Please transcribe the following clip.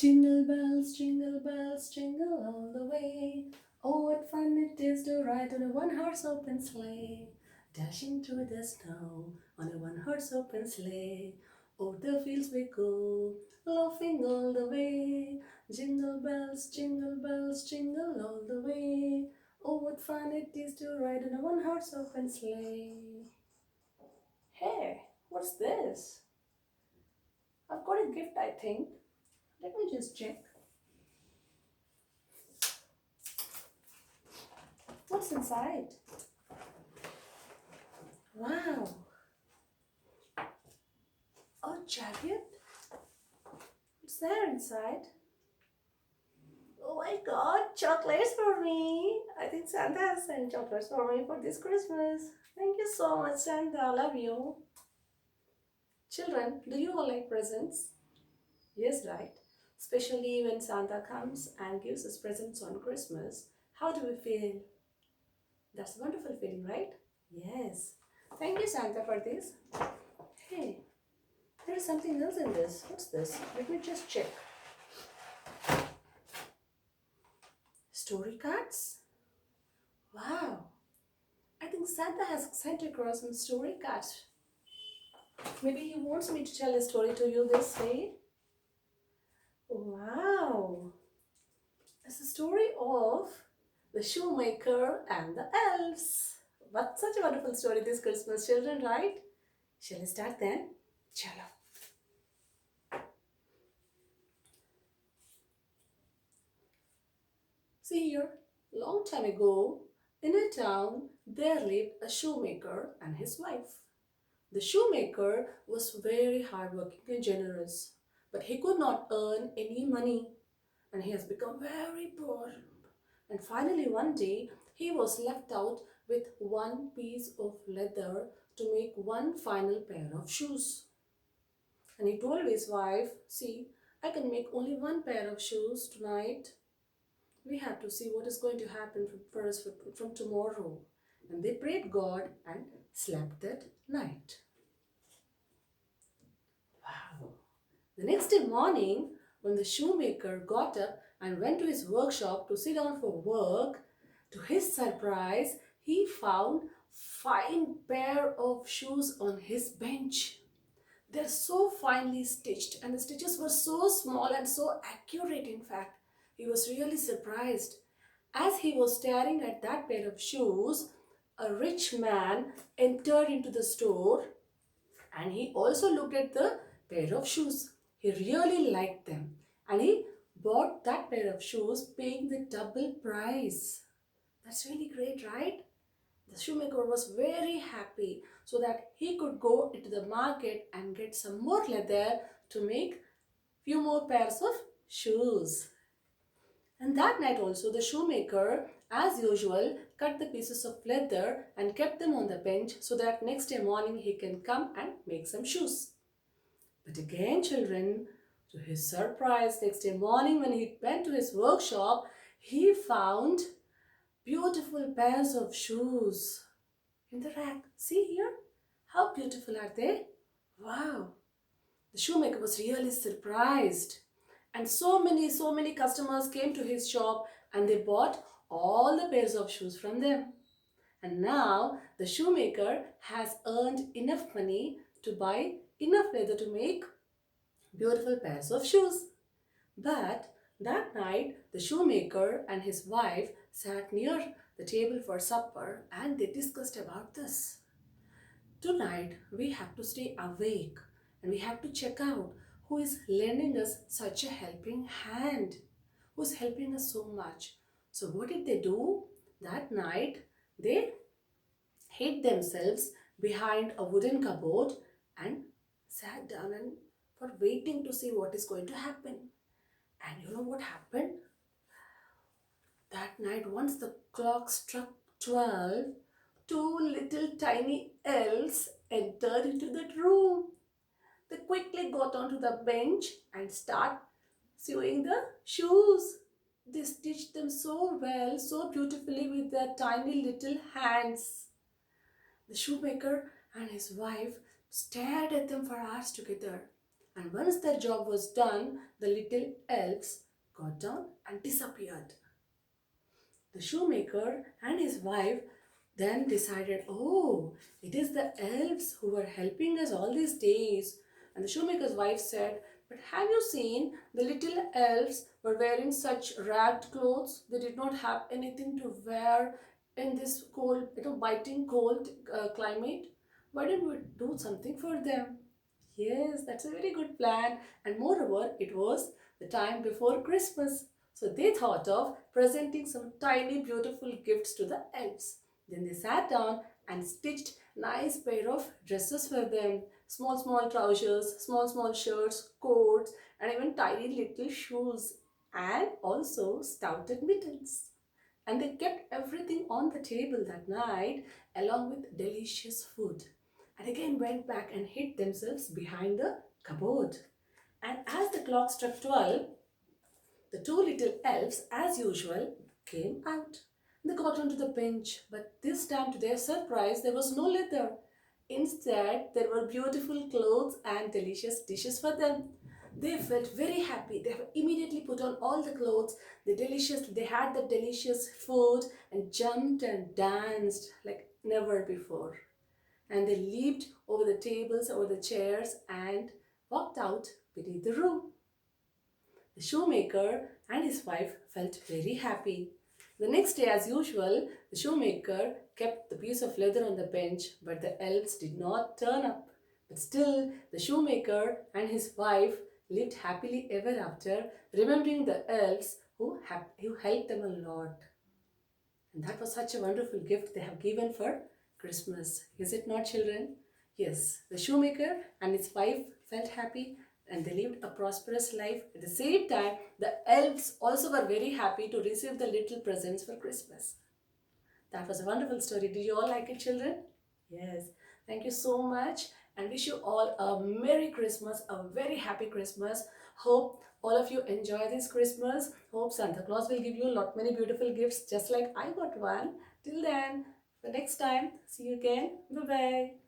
jingle bells, jingle all the way. Oh, what fun it is to ride on a one-horse open sleigh, dashing through the snow on a one-horse open sleigh. Over the fields we go, laughing all the way. Jingle bells, jingle all the way. Oh, what fun it is to ride on a one-horse open sleigh. Hey, what's this? I've got a gift, I think. Let me just check. What's inside? Wow, a chariot? What's there inside? Oh my god, chocolates for me! I think Santa has sent chocolates for me for this Christmas. Thank you so much, Santa. I love you. Children, do you all like presents? Yes, right? Especially when Santa comes and gives us presents on Christmas. How do we feel? That's a wonderful feeling, right? Yes. Thank you, Santa, for this. Hey, there is something else in this. What's this? Let me just check. Story cards? Wow. I think Santa has sent across some story cards. Maybe he wants me to tell a story to you this way. Wow. It's a story of the shoemaker and the elves. What such a wonderful story this Christmas, children, right? Shall we start then? Chalo. See here, long time ago, in a town, there lived a shoemaker and his wife. The shoemaker was very hardworking and generous, but he could not earn any money and he has become very poor. And finally, one day, he was left out with one piece of leather to make one final pair of shoes. And he told his wife, "See, I can make only one pair of shoes tonight. We have to see what is going to happen for us from tomorrow." And they prayed God and slept that night. Wow. The next day morning, when the shoemaker got up and went to his workshop to sit down for work, to his surprise, he found fine pair of shoes on his bench. They're so finely stitched and the stitches were so small and so accurate, in fact. He was really surprised. As he was staring at that pair of shoes, a rich man entered into the store and he also looked at the pair of shoes. He really liked them and he bought that pair of shoes paying the double price. That's really great, right? The shoemaker was very happy so that he could go into the market and get some more leather to make few more pairs of shoes. And that night also the shoemaker, as usual, cut the pieces of leather and kept them on the bench so that next day morning he can come and make some shoes. But again, children, to his surprise, next day morning when he went to his workshop, he found beautiful pairs of shoes in the rack. See here? How beautiful are they? Wow! The shoemaker was really surprised. And so many customers came to his shop and they bought all the pairs of shoes from them. And now the shoemaker has earned enough money to buy enough leather to make beautiful pairs of shoes. But that night, the shoemaker and his wife sat near the table for supper and they discussed about this. Tonight, we have to stay awake and we have to check out who is lending us such a helping hand, who is helping us so much. So, what did they do? That night, they hid themselves behind a wooden cupboard and sat down and for waiting to see what is going to happen. And you know what happened? That night, once the clock struck 12, two little tiny elves entered into that room. They quickly got onto the bench and start sewing the shoes. They stitched them so well, so beautifully with their tiny little hands. The shoemaker and his wife stared at them for hours together. And once their job was done, the little elves got down and disappeared. The shoemaker and his wife then decided, oh, it is the elves who were helping us all these days. And the shoemaker's wife said, but have you seen the little elves were wearing such ragged clothes? They did not have anything to wear in this cold, biting cold climate. Why don't we do something for them? Yes, that's a very good plan. And moreover, it was the time before Christmas. So they thought of presenting some tiny beautiful gifts to the elves. Then they sat down and stitched nice pair of dresses for them. Small trousers, small shirts, coats, and even tiny little shoes. And also stouted mittens. And they kept everything on the table that night along with delicious food. And again went back and hid themselves behind the cupboard. And as the clock struck 12, the two little elves, as usual, came out. They got onto the bench, but this time, to their surprise, there was no leather. Instead, there were beautiful clothes and delicious dishes for them. They felt very happy. They have immediately put on all the clothes, they had the delicious food and jumped and danced like never before. And they leaped over the tables, over the chairs, and walked out beneath the room. The shoemaker and his wife felt very happy. The next day, as usual, the shoemaker kept the piece of leather on the bench, but the elves did not turn up. But still, the shoemaker and his wife lived happily ever after, remembering the elves who helped them a lot. And that was such a wonderful gift they have given for Christmas. Is it not, children? Yes, the shoemaker and his wife felt happy and they lived a prosperous life. At the same time, the elves also were very happy to receive the little presents for Christmas. That was a wonderful story. Did you all like it, children? Yes. Thank you so much and wish you all a Merry Christmas, a very happy Christmas. Hope all of you enjoy this Christmas. Hope Santa Claus will give you a lot many beautiful gifts just like I got one. Till then, the next time, see you again. Bye-bye.